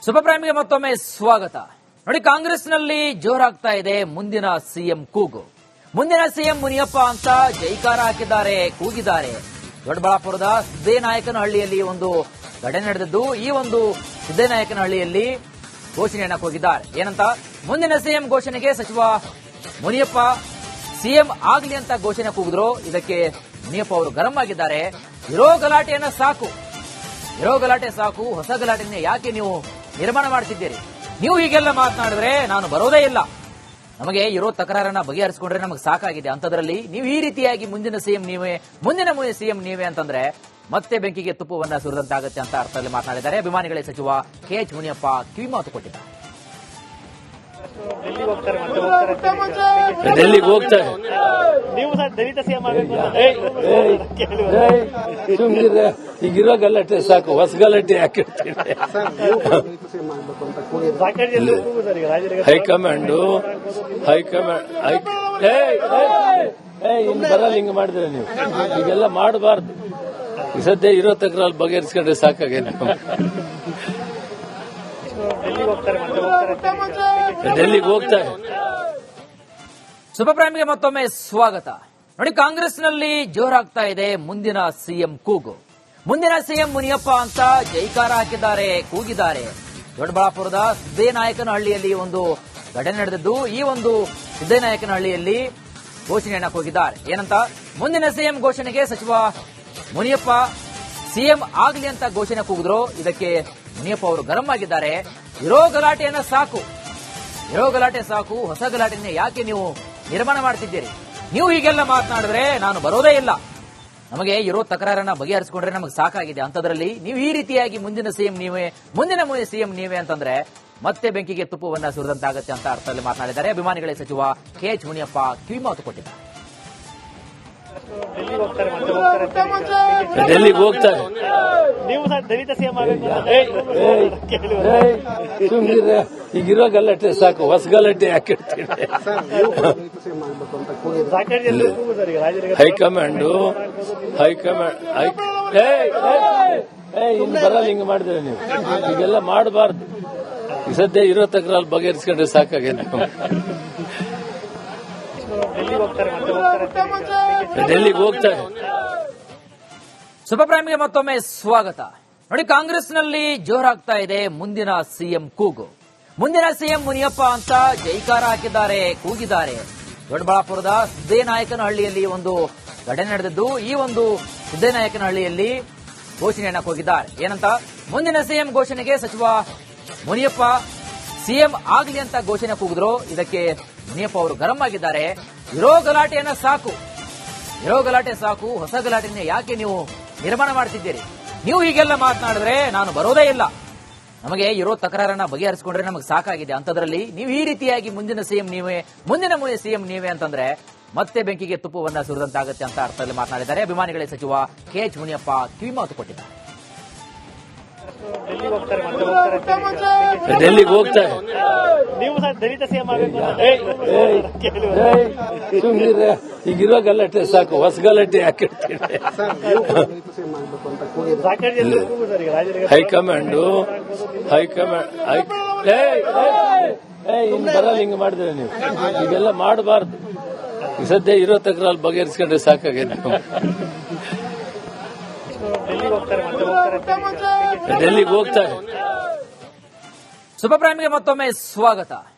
Super ಪ್ರೈಮ್ಗೆ ಮತ್ತೊಮ್ಮೆ ಸ್ವಾಗತ. ನೋಡಿ, ಕಾಂಗ್ರೆಸ್ನಲ್ಲಿ ಜೋರಾಗ್ತಾ ಇದೆ ಮುಂದಿನ ಸಿಎಂ ಕೂಗು. ಮುಂದಿನ ಸಿಎಂ ಮುನಿಯಪ್ಪ ಅಂತ ಜೈಕಾರ ಹಾಕಿದ್ದಾರೆ, ಕೂಗಿದ್ದಾರೆ. ದೊಡ್ಡಬಳ್ಳಾಪುರದ ಸಿದ್ದೇನಾಯಕನಹಳ್ಳಿಯಲ್ಲಿ ಒಂದು ಘಟನೆ ನಡೆದಿದ್ದು, ಈ ಒಂದು ಸಿದ್ದೇನಾಯಕನಹಳ್ಳಿಯಲ್ಲಿ ಘೋಷಣೆಯನ್ನ ಕೂಗಿದ್ದಾರೆ. ಏನಂತ? ಮುಂದಿನ ಸಿಎಂ ಘೋಷಣೆಗೆ ಸಚಿವ ಮುನಿಯಪ್ಪ ಸಿಎಂ ಆಗ್ಲಿ ಅಂತ ಘೋಷಣೆ ಕೂಗಿದ್ರು. ಇದಕ್ಕೆ ಮುನಿಯಪ್ಪ ಅವರು ಗರಂ ಆಗಿದ್ದಾರೆ. ಇರೋ ಗಲಾಟೆಯನ್ನ ಸಾಕು, ಇರೋ ಗಲಾಟೆ ಸಾಕು, ಹೊಸ ಗಲಾಟೆಯನ್ನ ಯಾಕೆ ನೀವು ನಿರ್ಮಾಣ ಮಾಡ್ತಿದ್ದೀರಿ? ನೀವು ಹೀಗೆಲ್ಲ ಮಾತನಾಡಿದ್ರೆ ನಾನು ಬರೋದೇ ಇಲ್ಲ. ನಮಗೆ ಇರೋ ತಕರಾರನ್ನ ಬಗೆಹರಿಸಿಕೊಂಡ್ರೆ ನಮಗೆ ಸಾಕಾಗಿದೆ. ಅಂತದ್ರಲ್ಲಿ ನೀವು ಈ ರೀತಿಯಾಗಿ ಮುಂದಿನ ಸಿಎಂ ನೀವೇ, ಮುಂದಿನ ಸಿಎಂ ನೀವೇ ಅಂತಂದ್ರೆ ಮತ್ತೆ ಬೆಂಕಿಗೆ ತುಪ್ಪವನ್ನ ಸುರಿದಂತಾಗುತ್ತೆ ಅಂತ ಅರ್ಥದಲ್ಲಿ ಮಾತನಾಡಿದ್ದಾರೆ. ಅಭಿಮಾನಿಗಳಿಗೆ ಸಚಿವ KH ಮುನಿಯಪ್ಪ ಕಿವಿಮಾತು ಕೊಟ್ಟಿದ್ದಾರೆ. ಡೆಲ್ಲಿಗೆ ಹೋಗ್ತಾರೆ. ನೀವು ದಲಿತ ಸಿಎಂ ಸುಮ್ಮನೆ ಈಗಿರೋ ಗಲಾಟೆ ಸಾಕು, ಹೊಸ ಗಲಾಟೆ ಯಾಕೆ? ಹೈಕಮಾಂಡ್ ಇನ್ನು ಬರಲ್ಲ. ಹಿಂಗೆ ಮಾಡಿದ್ರೆ ನೀವು ಈಗೆಲ್ಲ ಮಾಡಬಾರ್ದು. ಈ ಸದ್ಯ ಇರೋ ತಕರಾರು ಬಗೆಹರಿಸ್ಕೊಂಡ್ರೆ ಸಾಕಾಗೇನೆ. ಡೆಲ್ಲಿಗೆ ಹೋಗ್ತಾರೆ. ಸೂಪರ್ ಪ್ರೈಮ್ಗೆ ಮತ್ತೊಮ್ಮೆ ಸ್ವಾಗತ. ನೋಡಿ, ಕಾಂಗ್ರೆಸ್ನಲ್ಲಿ ಜೋರಾಗ್ತಾ ಇದೆ ಮುಂದಿನ ಸಿಎಂ ಕೂಗು. ಮುಂದಿನ ಸಿಎಂ ಮುನಿಯಪ್ಪ ಅಂತ ಜೈಕಾರ ಹಾಕಿದ್ದಾರೆ, ಕೂಗಿದ್ದಾರೆ. ದೊಡ್ಡಬಳ್ಳಾಪುರದ ಸಿದ್ದೇನಾಯಕನಹಳ್ಳಿಯಲ್ಲಿ ಒಂದು ಘಟನೆ ನಡೆದಿದ್ದು, ಈ ಒಂದು ಸಿದ್ದೇನಾಯಕನಹಳ್ಳಿಯಲ್ಲಿ ಘೋಷಣೆಯನ್ನ ಕೂಗಿದ್ದಾರೆ. ಏನಂತ? ಮುಂದಿನ ಸಿಎಂ ಘೋಷಣೆಗೆ ಸಚಿವ ಮುನಿಯಪ್ಪ ಸಿಎಂ ಆಗ್ಲಿ ಅಂತ ಘೋಷಣೆ ಕೂಗಿದ್ರು. ಇದಕ್ಕೆ ಮುನಿಯಪ್ಪ ಅವರು ಗರಂ ಆಗಿದ್ದಾರೆ. ಇರೋ ಗಲಾಟೆಯನ್ನ ಸಾಕು, ಇರೋ ಗಲಾಟೆ ಸಾಕು, ಹೊಸ ಗಲಾಟೆಯನ್ನ ಯಾಕೆ ನೀವು ನಿರ್ಮಾಣ ಮಾಡ್ತಿದ್ದೀರಿ? ನೀವು ಹೀಗೆಲ್ಲ ಮಾತನಾಡಿದ್ರೆ ನಾನು ಬರೋದೇ ಇಲ್ಲ. ನಮಗೆ ಇರೋ ತಕರಾರನ್ನ ಬಗೆಹರಿಸಿಕೊಂಡ್ರೆ ನಮಗೆ ಸಾಕಾಗಿದೆ. ಅಂತದ್ರಲ್ಲಿ ನೀವು ಈ ರೀತಿಯಾಗಿ ಮುಂದಿನ ಸಿಎಂ ನೀವೇ, ಮುಂದಿನ ಸಿಎಂ ನೀವೇ ಅಂತಂದ್ರೆ ಮತ್ತೆ ಬೆಂಕಿಗೆ ತುಪ್ಪವನ್ನ ಸುರಿದಂತಾಗುತ್ತೆ ಅಂತ ಅರ್ಥದಲ್ಲಿ ಮಾತನಾಡಿದ್ದಾರೆ. ಅಭಿಮಾನಿಗಳಿಗೆ ಸಚಿವ KH ಮುನಿಯಪ್ಪ ಕಿವಿಮಾತು ಕೊಟ್ಟಿದ್ದಾರೆ. ಡೆಲ್ಲಿಗೆ ಹೋಗ್ತಾರೆ. ನೀವು ದಲಿತ ಸಿಎಂ ಸುಮ್ಮನೆ ಈಗಿರೋ ಗಲಾಟೆ ಸಾಕು, ಹೊಸ ಗಲಾಟೆ ಯಾಕೆ? ಹೈಕಮಾಂಡ್ ಇನ್ನು ಬರಲ್ಲ. ಹಿಂಗೆ ಮಾಡಿದ್ರೆ ನೀವು ಈಗೆಲ್ಲ ಮಾಡಬಾರ್ದು. ಈ ಸದ್ಯ ಇರೋ ತಕರಾರು ಬಗೆಹರಿಸ್ಕೊಂಡ್ರೆ ಸಾಕಾಗೇನೆ. ಡೆಲ್ಲಿಗೆ ಹೋಗ್ತಾರೆ. ಸೂಪರ್ ಪ್ರೈಮ್ಗೆ ಮತ್ತೊಮ್ಮೆ ಸ್ವಾಗತ. ನೋಡಿ, ಕಾಂಗ್ರೆಸ್ನಲ್ಲಿ ಜೋರಾಗ್ತಾ ಇದೆ ಮುಂದಿನ ಸಿಎಂ ಕೂಗು. ಮುಂದಿನ ಸಿಎಂ ಮುನಿಯಪ್ಪ ಅಂತ ಜೈಕಾರ ಹಾಕಿದ್ದಾರೆ, ಕೂಗಿದ್ದಾರೆ. ದೊಡ್ಡಬಳ್ಳಾಪುರದ ಸಿದ್ದೇನಾಯಕನಹಳ್ಳಿಯಲ್ಲಿ ಒಂದು ಘಟನೆ ನಡೆದಿದ್ದು, ಈ ಒಂದು ಸಿದ್ದೇನಾಯಕನಹಳ್ಳಿಯಲ್ಲಿ ಘೋಷಣೆಯನ್ನ ಕೂಗಿದ್ದಾರೆ. ಏನಂತ? ಮುಂದಿನ ಸಿಎಂ ಘೋಷಣೆಗೆ ಸಚಿವ ಮುನಿಯಪ್ಪ ಸಿಎಂ ಆಗ್ಲಿ ಅಂತ ಘೋಷಣೆ ಕೂಗಿದ್ರು. ಇದಕ್ಕೆ ಮುನಿಯಪ್ಪ ಅವರು ಗರಂ ಆಗಿದ್ದಾರೆ. ಇರೋ ಗಲಾಟೆಯನ್ನ ಸಾಕು, ಇರೋ ಗಲಾಟೆ ಸಾಕು, ಹೊಸ ಗಲಾಟೆಯನ್ನ ಯಾಕೆ ನೀವು ನಿರ್ಮಾಣ ಮಾಡ್ತಿದ್ದೀರಿ? ನೀವು ಹೀಗೆಲ್ಲ ಮಾತನಾಡಿದ್ರೆ ನಾನು ಬರೋದೇ ಇಲ್ಲ. ನಮಗೆ ಇರೋ ತಕರಾರನ್ನ ಬಗೆಹರಿಸಿಕೊಂಡ್ರೆ ನಮಗೆ ಸಾಕಾಗಿದೆ. ಅಂತದ್ರಲ್ಲಿ ನೀವು ಈ ರೀತಿಯಾಗಿ ಮುಂದಿನ ಸಿಎಂ ನೀವೇ, ಮುಂದಿನ ಸಿಎಂ ನೀವೇ ಅಂತಂದ್ರೆ ಮತ್ತೆ ಬೆಂಕಿಗೆ ತುಪ್ಪವನ್ನ ಸುರಿದಂತಾಗುತ್ತೆ ಅಂತ ಅರ್ಥದಲ್ಲಿ ಮಾತನಾಡಿದ್ದಾರೆ. ಅಭಿಮಾನಿಗಳಿಗೆ ಸಚಿವ KH ಮುನಿಯಪ್ಪ ಕಿವಿಮಾತು ಕೊಟ್ಟಿದ್ದಾರೆ. ಡೆಲ್ಲಿಗೆ ಹೋಗ್ತಾರೆ. ನೀವು ದಲಿತ ಸಿಎಂ ಸುಮ್ಮನೆ ಈಗಿರೋ ಗಲಾಟೆ ಸಾಕು, ಹೊಸ ಗಲಾಟೆ ಯಾಕೆ? ಹೈಕಮಾಂಡ್ ಇನ್ನು ಬರಲ್ಲ. ಹಿಂಗೆ ಮಾಡಿದ್ರೆ ನೀವು ಈಗೆಲ್ಲ ಮಾಡಬಾರ್ದು. ಈ ಸದ್ಯ ಇರೋ ತಕರಾರು ಬಗೆಹರಿಸ್ಕೊಂಡ್ರೆ ಸಾಕಾಗೇನೆ. ಡೆಲ್ಲಿಗೆ ಹೋಗ್ತಾರೆ. ಸೂಪರ್ ಪ್ರೈಮ್ಗೆ ಮತ್ತೊಮ್ಮೆ ಸ್ವಾಗತ.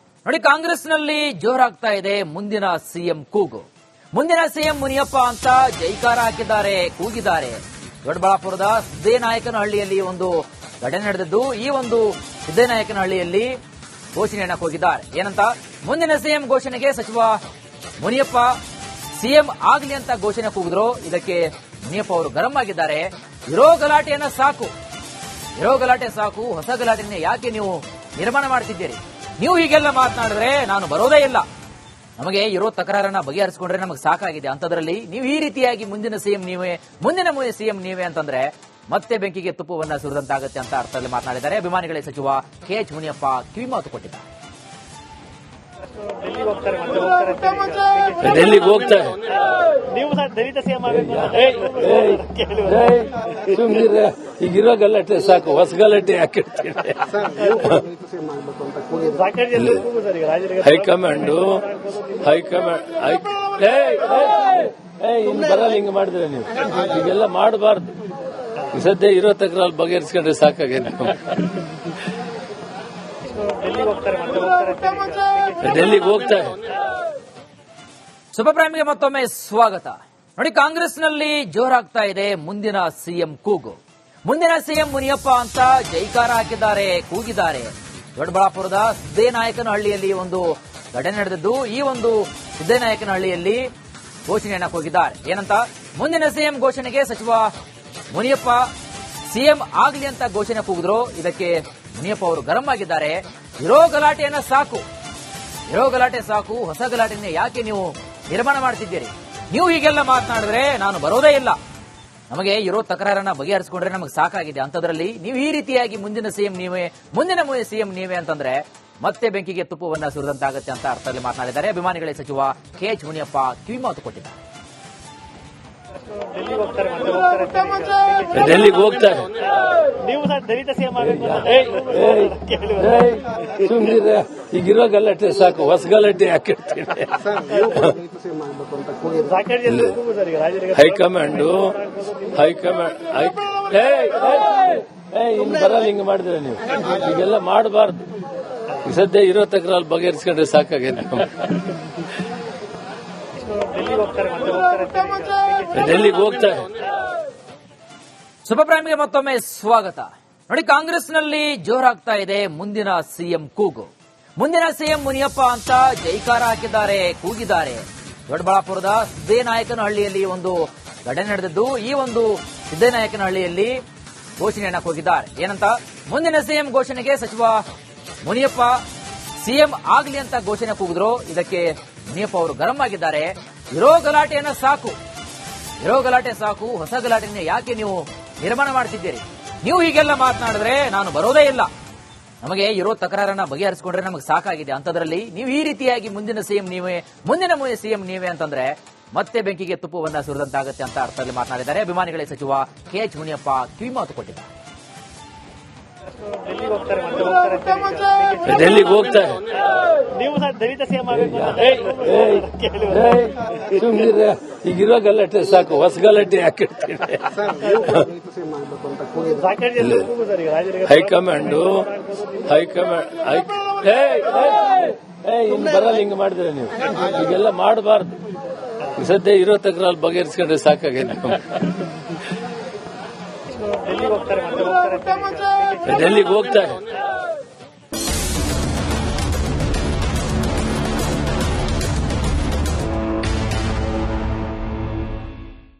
ನೋಡಿ, ಕಾಂಗ್ರೆಸ್ನಲ್ಲಿ ಜೋರಾಗ್ತಾ ಇದೆ ಮುಂದಿನ ಸಿಎಂ ಕೂಗು. ಮುಂದಿನ ಸಿಎಂ ಮುನಿಯಪ್ಪ ಅಂತ ಜೈಕಾರ ಹಾಕಿದ್ದಾರೆ, ಕೂಗಿದ್ದಾರೆ. ದೊಡ್ಡಬಳ್ಳಾಪುರದ ಸಿದ್ದೇನಾಯಕನಹಳ್ಳಿಯಲ್ಲಿ ಒಂದು ಘಟನೆ ನಡೆದಿದ್ದು, ಈ ಒಂದು ಸಿದ್ದೇನಾಯಕನಹಳ್ಳಿಯಲ್ಲಿ ಘೋಷಣೆಯನ್ನ ಕೂಗಿದ್ದಾರೆ. ಏನಂತ? ಮುಂದಿನ ಸಿಎಂ ಘೋಷಣೆಗೆ ಸಚಿವ ಮುನಿಯಪ್ಪ ಸಿಎಂ ಆಗ್ಲಿ ಅಂತ ಘೋಷಣೆ ಕೂಗಿದ್ರು. ಇದಕ್ಕೆ ಮುನಿಯಪ್ಪ ಅವರು ಗರಂ ಆಗಿದ್ದಾರೆ. ಇರೋ ಗಲಾಟೆಯನ್ನ ಸಾಕು, ಇರೋ ಗಲಾಟೆ ಸಾಕು, ಹೊಸ ಗಲಾಟೆಯನ್ನ ಯಾಕೆ ನೀವು ನಿರ್ಮಾಣ ಮಾಡ್ತಿದ್ದೀರಿ? ನೀವು ಹೀಗೆಲ್ಲ ಮಾತನಾಡಿದ್ರೆ ನಾನು ಬರೋದೇ ಇಲ್ಲ. ನಮಗೆ ಇರೋ ತಕರಾರನ್ನ ಬಗೆಹರಿಸಿಕೊಂಡ್ರೆ ನಮಗೆ ಸಾಕಾಗಿದೆ. ಅಂತದ್ರಲ್ಲಿ ನೀವು ಈ ರೀತಿಯಾಗಿ ಮುಂದಿನ ಸಿಎಂ ನೀವೇ, ಮುಂದಿನ ಸಿಎಂ ನೀವೇ ಅಂತಂದ್ರೆ ಮತ್ತೆ ಬೆಂಕಿಗೆ ತುಪ್ಪವನ್ನ ಸುರಿದಂತಾಗುತ್ತೆ ಅಂತ ಅರ್ಥದಲ್ಲಿ ಮಾತನಾಡಿದ್ದಾರೆ. ಅಭಿಮಾನಿಗಳಿಗೆ ಸಚಿವ KH ಮುನಿಯಪ್ಪ ಕಿವಿಮಾತು ಕೊಟ್ಟಿದ್ದಾರೆ. ಡೆಲ್ಲಿಗೆ ಹೋಗ್ತಾರೆ. ನೀವು ಸರ್ ದಲಿತ ಸಿಎಂ ಆಗಬೇಕು ಅಂತ ಸುಮ್ಮನೆ ಈಗಿರೋ ಗಲಾಟೆ ಸಾಕು, ಹೊಸ ಗಲಾಟೆ ಯಾಕಿರ್ತೀನಿ. ಸಾಕಷ್ಟು ಜನ ಕೂಗು ಸರ್ ಈಗ ರಾಜರಿಗೆ ಹೈಕಮಾಂಡ್ ಇನ್ನು ಬರಲ್ಲ ಹಿಂಗ್ ಮಾಡಿದ್ರೆ ನೀವು ಈಗೆಲ್ಲ ಮಾಡಬಾರ್ದು. ಈ ಸದ್ಯ ಇರೋ ತಕ್ರಾಲ್ ಬಗೆಹರಿಸ್ಕೊಂಡ್ರೆ ಸಾಕಾಗೇನೆ. ಡೆಲ್ಲಿಗೆ ಹೋಗ್ತಾರೆ ಮತ್ತೆ ಹೋಗ್ತಾರೆ ಡೆಲ್ಲಿಗೆ ಹೋಗ್ತಾರೆ. ಸೂಪರ್ ಪ್ರೈಮ್ಗೆ ಮತ್ತೊಮ್ಮೆ ಸ್ವಾಗತ. ನೋಡಿ, ಕಾಂಗ್ರೆಸ್ನಲ್ಲಿ ಜೋರಾಗ್ತಾ ಇದೆ ಮುಂದಿನ ಸಿಎಂ ಕೂಗು. ಮುಂದಿನ ಸಿಎಂ ಮುನಿಯಪ್ಪ ಅಂತ ಜೈಕಾರ ಹಾಕಿದ್ದಾರೆ, ಕೂಗಿದ್ದಾರೆ. ದೊಡ್ಡಬಳ್ಳಾಪುರದ ಸಿದ್ದೇನಾಯಕನಹಳ್ಳಿಯಲ್ಲಿ ಒಂದು ಘಟನೆ ನಡೆದಿದ್ದು, ಈ ಒಂದು ಸಿದ್ದೇನಾಯಕನಹಳ್ಳಿಯಲ್ಲಿ ಘೋಷಣೆಯನ್ನ ಕೂಗಿದ್ದಾರೆ. ಏನಂತ? ಮುಂದಿನ ಸಿಎಂ ಘೋಷಣೆಗೆ ಸಚಿವ ಮುನಿಯಪ್ಪ ಸಿಎಂ ಆಗ್ಲಿ ಅಂತ ಘೋಷಣೆ ಕೂಗಿದ್ರು. ಇದಕ್ಕೆ ಮುನಿಯಪ್ಪ ಅವರು ಗರಂ ಆಗಿದ್ದಾರೆ. ಇರೋ ಗಲಾಟೆಯನ್ನ ಸಾಕು, ಇರೋ ಗಲಾಟೆ ಸಾಕು, ಹೊಸ ಗಲಾಟೆಯನ್ನ ಯಾಕೆ ನೀವು ನಿರ್ಮಾಣ ಮಾಡ್ತಿದ್ದೀರಿ? ನೀವು ಹೀಗೆಲ್ಲ ಮಾತನಾಡಿದ್ರೆ ನಾನು ಬರೋದೇ ಇಲ್ಲ. ನಮಗೆ ಇರೋ ತಕರಾರನ್ನ ಬಗೆಹರಿಸಿಕೊಂಡ್ರೆ ನಮಗೆ ಸಾಕಾಗಿದೆ. ಅಂತದ್ರಲ್ಲಿ ನೀವು ಈ ರೀತಿಯಾಗಿ ಮುಂದಿನ ಸಿಎಂ ನೀವೇ, ಮುಂದಿನ ಸಿಎಂ ನೀವೇ ಅಂತಂದ್ರೆ ಮತ್ತೆ ಬೆಂಕಿಗೆ ತುಪ್ಪವನ್ನ ಸುರಿದಂತಾಗುತ್ತೆ ಅಂತ ಅರ್ಥದಲ್ಲಿ ಮಾತನಾಡಿದ್ದಾರೆ. ಅಭಿಮಾನಿಗಳೇ ಸಚಿವ ಕೆಎಚ್ ಮುನಿಯಪ್ಪ ಕಿವಿಮಾತು ಕೊಟ್ಟಿದ್ದಾರೆ. ಡೆಲ್ಲಿಗೆ ಹೋಗ್ತಾರೆ ಮತ್ತೆ ಹೋಗ್ತಾರೆ ಡೆಲ್ಲಿಗೆ ಹೋಗ್ತಾರೆ. ನೀವು ಸರ್ ದಲಿತ ಸಿಎಂ ಆಗಬೇಕು ಅಂತ ಸುಮ್ಮನೆ ಈಗಿರೋ ಗಲಾಟೆ ಸಾಕು, ಹೊಸ ಗಲಾಟೆ ಯಾಕಿರ್ತೀನಿ. ಸಾಕಷ್ಟು ಜನ ಕೂಗು ಸರ್ ಈಗ ರಾಜರಿಗೆ ಹೈಕಮಾಂಡ್ ಇನ್ನು ಬರಲ್ಲ ಹಿಂಗ್ ಮಾಡಿದ್ರೆ ನೀವು ಈಗೆಲ್ಲ ಮಾಡಬಾರ್ದು. ಈ ಸದ್ಯ ಇರೋ ತಕ್ರಾಲ್ ಬಗೆಹರಿಸ್ಕೊಂಡ್ರೆ ಸಾಕಾಗೇನೆ. ಡೆಲ್ಲಿಗೆ ಹೋಗ್ತಾರೆ ಮತ್ತೆ ಹೋಗ್ತಾರೆ ಡೆಲ್ಲಿಗೆ ಹೋಗ್ತಾರೆ. ಸೂಪರ್ ಪ್ರೈಮ್ಗೆ ಮತ್ತೊಮ್ಮೆ ಸ್ವಾಗತ. ನೋಡಿ, ಕಾಂಗ್ರೆಸ್ನಲ್ಲಿ ಜೋರಾಗ್ತಾ ಇದೆ ಮುಂದಿನ ಸಿಎಂ ಕೂಗು. ಮುಂದಿನ ಸಿಎಂ ಮುನಿಯಪ್ಪ ಅಂತ ಜೈಕಾರ ಹಾಕಿದ್ದಾರೆ, ಕೂಗಿದ್ದಾರೆ. ದೊಡ್ಡಬಳ್ಳಾಪುರದ ಸಿದ್ದೇನಾಯಕನಹಳ್ಳಿಯಲ್ಲಿ ಒಂದು ಘಟನೆ ನಡೆದಿದ್ದು, ಈ ಒಂದು ಸಿದ್ದೇನಾಯಕನಹಳ್ಳಿಯಲ್ಲಿ ಘೋಷಣೆಯನ್ನ ಕೂಗಿದ್ದಾರೆ. ಏನಂತ? ಮುಂದಿನ ಸಿಎಂ ಘೋಷಣೆಗೆ ಸಚಿವ ಮುನಿಯಪ್ಪ ಸಿಎಂ ಆಗ್ಲಿ ಅಂತ ಘೋಷಣೆ ಕೂಗಿದ್ರು. ಇದಕ್ಕೆ ಮುನಿಯಪ್ಪ ಅವರು ಗರಂ ಆಗಿದ್ದಾರೆ. ಇರೋ ಗಲಾಟೆಯನ್ನ ಸಾಕು, ಇರೋ ಗಲಾಟೆ ಸಾಕು, ಹೊಸ ಗಲಾಟೆಯನ್ನ ಯಾಕೆ ನೀವು ನಿರ್ಮಾಣ ಮಾಡ್ತಿದ್ದೀರಿ? ನೀವು ಹೀಗೆಲ್ಲ ಮಾತನಾಡಿದ್ರೆ ನಾನು ಬರೋದೇ ಇಲ್ಲ. ನಮಗೆ ಇರೋ ತಕರಾರನ್ನ ಬಗೆಹರಿಸಿಕೊಂಡ್ರೆ ನಮಗೆ ಸಾಕಾಗಿದೆ. ಅಂತದ್ರಲ್ಲಿ ನೀವು ಈ ರೀತಿಯಾಗಿ ಮುಂದಿನ ಸಿಎಂ ನೀವೇ, ಮುಂದಿನ ಸಿಎಂ ನೀವೇ ಅಂತಂದ್ರೆ ಮತ್ತೆ ಬೆಂಕಿಗೆ ತುಪ್ಪವನ್ನ ಸುರಿದಂತಾಗುತ್ತೆ ಅಂತ ಅರ್ಥದಲ್ಲಿ ಮಾತನಾಡಿದ್ದಾರೆ. ಅಭಿಮಾನಿಗಳೇ ಸಚಿವ ಕೆಎಚ್ ಮುನಿಯಪ್ಪ ಕಿವಿಮಾತು ಕೊಟ್ಟಿದ್ದಾರೆ. ಡೆಲ್ಲಿಗೆ ಹೋಗ್ತಾರೆ ಮತ್ತೆ ಹೋಗ್ತಾರೆ ಡೆಲ್ಲಿಗೆ ಹೋಗ್ತಾರೆ. ನೀವು ಸರ್ ದಲಿತ ಸಿಎಂ ಆಗಬೇಕು ಅಂತ ಸುಮ್ಮನೆ ಈಗಿರೋ ಗಲಾಟೆ ಸಾಕು, ಹೊಸ ಗಲಾಟೆ ಯಾಕಿರ್ತೀನಿ. ಸಾಕಷ್ಟು ಜನ ಕೂಗು ಸರ್ ಈಗ ರಾಜರಿಗೆ ಹೈಕಮಾಂಡ್ ಇನ್ನು ಬರಲ್ಲ ಹಿಂಗ್ ಮಾಡಿದ್ರೆ ನೀವು ಈಗೆಲ್ಲ ಮಾಡಬಾರ್ದು. ಈ ಸದ್ಯ ಇರೋ ತಕ್ರಾಲ್ ಬಗೆಹರಿಸ್ಕೊಂಡ್ರೆ ಸಾಕಾಗೇನೆ. ಡೆಲ್ಲಿಗೆ ಹೋಗ್ತಾರೆ ಮತ್ತೆ ಹೋಗ್ತಾರೆ ಡೆಲ್ಲಿಗೆ ಹೋಗ್ತಾರೆ.